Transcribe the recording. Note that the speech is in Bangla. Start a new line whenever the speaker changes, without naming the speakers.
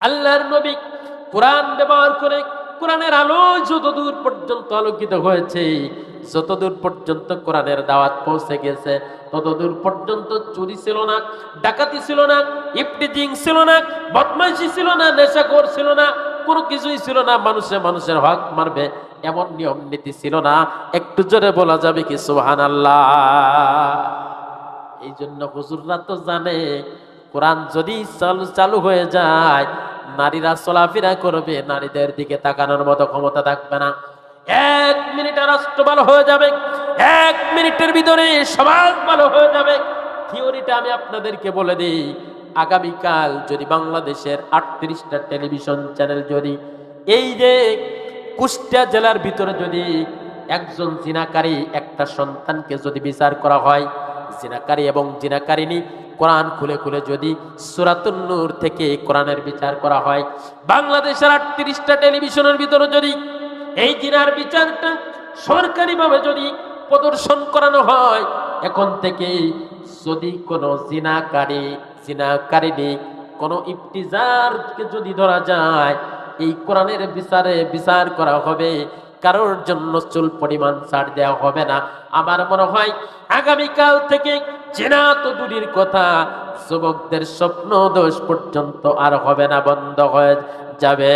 আল্লাহর নবী কোরআন ব্যবহার করে কোরআনের আলো যতদূর পর্যন্ত আলোকিত হয়েছে, যতদূর পর্যন্ত কোরআনের দাওয়াত পৌঁছে গেছে, ততদূর পর্যন্ত চুরি ছিল না, ডাকাতি ছিল না, ইফটিজিং ছিল না, বদমাইশি ছিল না, নেশাখোর ছিল না, কোনো কিছুই ছিল না। মানুষের হক মারবে এমন নিয়ম নীতি ছিল না। একটু জোরে বলা যাবে কি সুবহানাল্লাহ? এই জন্য হুজুররা তো জানে কোরআন যদি চালু হয়ে যায়, নারীরা চলাফেরা করবে, নারীদের দিকে তাকানোর মতো ক্ষমতা থাকবে না। 1 মিনিটে রাষ্ট্র ভালো হয়ে যাবে, 1 মিনিটের ভিতরে সমাজ ভালো হয়ে যাবে। থিওরিটা আমি আপনাদেরকে বলে দিই। আগামীকাল যদি বাংলাদেশের 38টা টেলিভিশন চ্যানেল যদি এই যে কুষ্টিয়া জেলার ভিতরে যদি একজন জিনাকারী একটা সন্তানকে যদি বিচার করা হয়, জিনাকারী এবং জিনাকারিনী কোরআন খুলে খুলে যদি সূরাতুন নূর থেকে কোরআনের বিচার করা হয়, বাংলাদেশের 38টা টেলিভিশনের ভিতরে যদি এই জিনার বিচারটা সরকারিভাবে যদি প্রদর্শন করানো হয়, এখন থেকে যদি কোনো জিনাকারিনী কোনো ইফতিজারকে যদি ধরা যায়, এই কোরআনের বিচার করা হবে, কারোর জন্য চুল পরিমাণ ছাড় দেওয়া হবে না। আমার মনে হয় আগামীকাল থেকে জিনা তো দূরের কথা, যুবকদের স্বপ্ন দোষ পর্যন্ত আর হবে না, বন্ধ হয়ে যাবে।